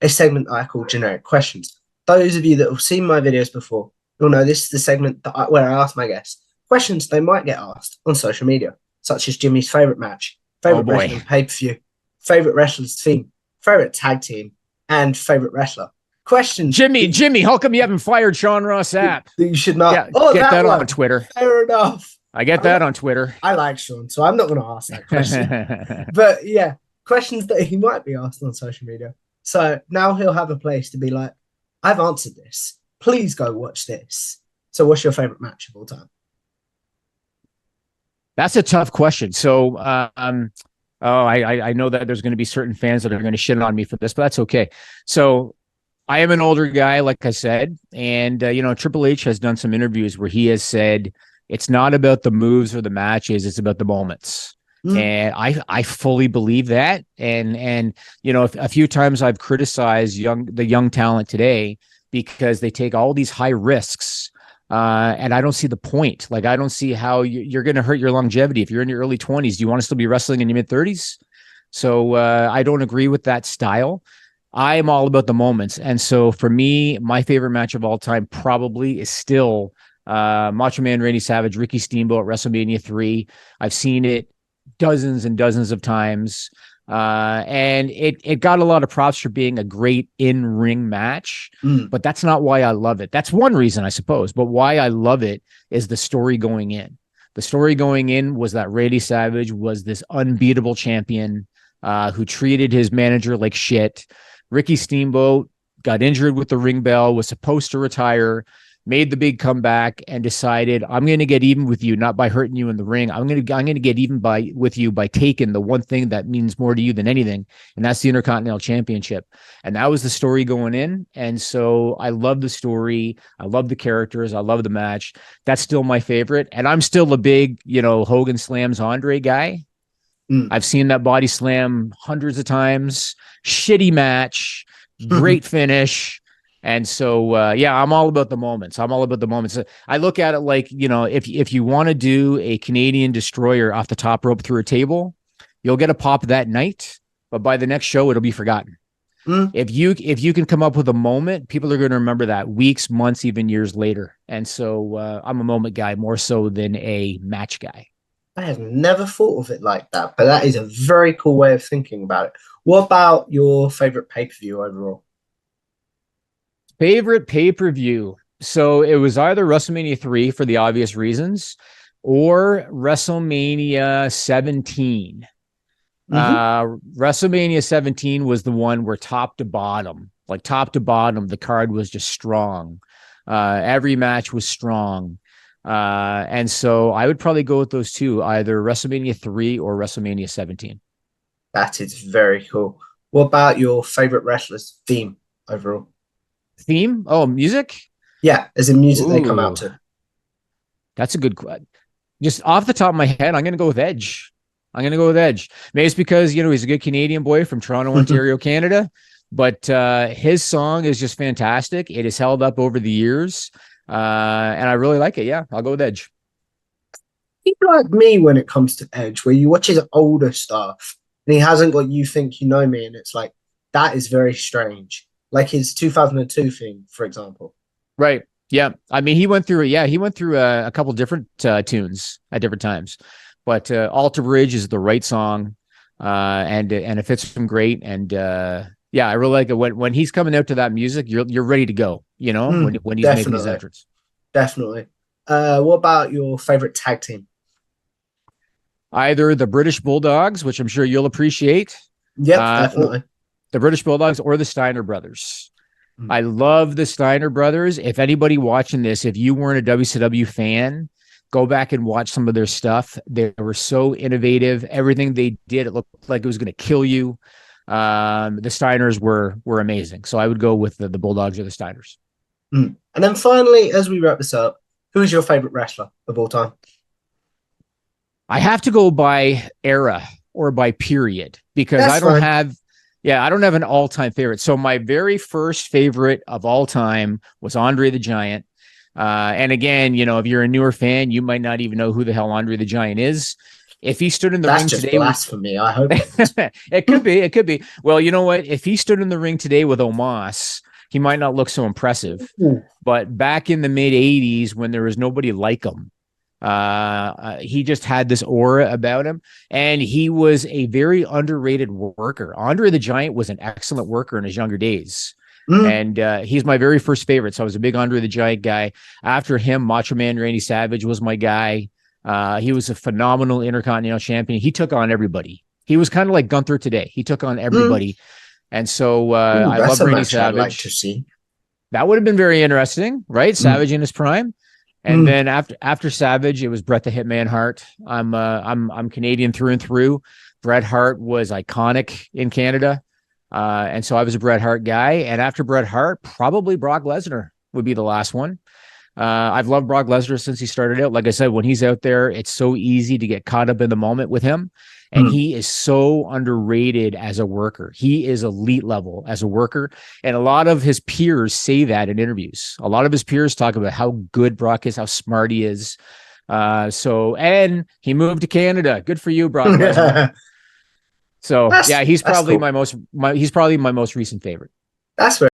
a segment that I call generic questions. Those of you that have seen my videos before, you'll know this is the segment where I ask my guests questions they might get asked on social media, such as Jimmy's favorite match, Oh favorite boy. wrestling pay-per-view, favorite wrestler's theme, favorite tag team, and favorite wrestler. Questions Jimmy, how come you haven't fired Sean Ross Sapp? that you should not. Yeah, Oh, get that that on one. Twitter. Fair enough. I get that on Twitter. I like Sean, so I'm not going to ask that question. But yeah, questions that he might be asked on social media. So now he'll have a place to be like, I've answered this. Please go watch this. So, what's your favorite match of all time? That's a tough question. So, I know that there's going to be certain fans that are going to shit on me for this, but that's okay. So, I am an older guy, like I said, and Triple H has done some interviews where he has said it's not about the moves or the matches; it's about the moments. And I fully believe that. And a few times I've criticized the young talent today because they take all these high risks. And I don't see the point. Like, I don't see how you're going to hurt your longevity. If you're in your early 20s, do you want to still be wrestling in your mid 30s? So I don't agree with that style. I am all about the moments. And so for me, my favorite match of all time probably is still Macho Man Randy Savage, Ricky Steamboat at WrestleMania 3. I've seen it dozens and dozens of times. And it got a lot of props for being a great in-ring match, but that's not why I love it. That's one reason, I suppose, but why I love it is the story going in. The story going in was that Randy Savage was this unbeatable champion who treated his manager like shit. Ricky Steamboat got injured with the ring bell, was supposed to retire, made the big comeback, and decided, I'm going to get even with you, not by hurting you in the ring. I'm going to get even with you by taking the one thing that means more to you than anything, and that's the Intercontinental Championship. And that was the story going in. And so I love the story. I love the characters. I love the match. That's still my favorite. And I'm still a big, Hogan slams Andre guy. I've seen that body slam hundreds of times. Shitty match, great finish. And so, I'm all about the moments. I'm all about the moments. I look at it like, if you want to do a Canadian destroyer off the top rope through a table, you'll get a pop that night, but by the next show, it'll be forgotten. If you can come up with a moment, people are going to remember that weeks, months, even years later. And so I'm a moment guy more so than a match guy. I have never thought of it like that, but that is a very cool way of thinking about it. What about your favorite pay-per-view overall? Favorite pay-per-view. So it was either WrestleMania 3 for the obvious reasons or WrestleMania 17. WrestleMania 17 was the one where top to bottom, the card was just strong. Every match was strong. And so I would probably go with those two, either WrestleMania 3 or WrestleMania 17. That is very cool. What about your favorite wrestler's theme overall? Theme? Oh, music? Yeah, as in music they come Ooh, out to. that's a good question. Just off the top of my head, I'm going to go with Edge. Maybe it's because, he's a good Canadian boy from Toronto, Ontario, Canada. But his song is just fantastic. It has held up over the years. And I really like it. Yeah, I'll go with Edge. He's like me when it comes to Edge, where you watch his older stuff and he hasn't got You Think You Know Me, and it's like, that is very strange. Like his 2002 thing, for example. Right. Yeah. I mean, he went through a couple different tunes at different times, but Alter Bridge is the right song. And it fits him great. And I really like it when he's coming out to that music, you're ready to go, when he's making his entrance. Definitely. What about your favorite tag team? Either the British Bulldogs, which I'm sure you'll appreciate. Yep, definitely. The British Bulldogs or the Steiner Brothers. I love the Steiner Brothers. If anybody watching this, if you weren't a WCW fan, go back and watch some of their stuff. They were so innovative. Everything they did, it looked like it was going to kill you. The Steiners were amazing. So I would go with the Bulldogs or the Steiners. And then finally, as we wrap this up, who is your favorite wrestler of all time? I have to go by era or by period because I don't have an all-time favorite. So my very first favorite of all time was Andre the Giant. And again, if you're a newer fan, you might not even know who the hell Andre the Giant is. If he stood in the That's ring just today, blasphemy. I hope it could be. It could be. Well, you know what? If he stood in the ring today with Omos, he might not look so impressive. Ooh. But back in the mid '80s, when there was nobody like him, he just had this aura about him, and he was a very underrated worker. Andre the Giant was an excellent worker in his younger days. And he's my very first favorite. So I was a big Andre the Giant guy. After him, Macho Man Randy Savage was my guy. He was a phenomenal Intercontinental Champion. He took on everybody. He was kind of like Gunther today. He took on everybody. And so I love Randy Savage. I'd like to see. That would have been very interesting, right? Savage in his prime. And then after Savage, it was Bret the Hitman Hart. I'm Canadian through and through. Bret Hart was iconic in Canada. And so I was a Bret Hart guy. And after Bret Hart, probably Brock Lesnar would be the last one. I've loved Brock Lesnar since he started out. Like I said, when he's out there, it's so easy to get caught up in the moment with him. And he is so underrated as a worker. He is elite level as a worker. And a lot of his peers say that in interviews. A lot of his peers talk about how good Brock is, how smart he is. And he moved to Canada. Good for you, Brock Lesnar. So he's probably cool. my most recent favorite. That's where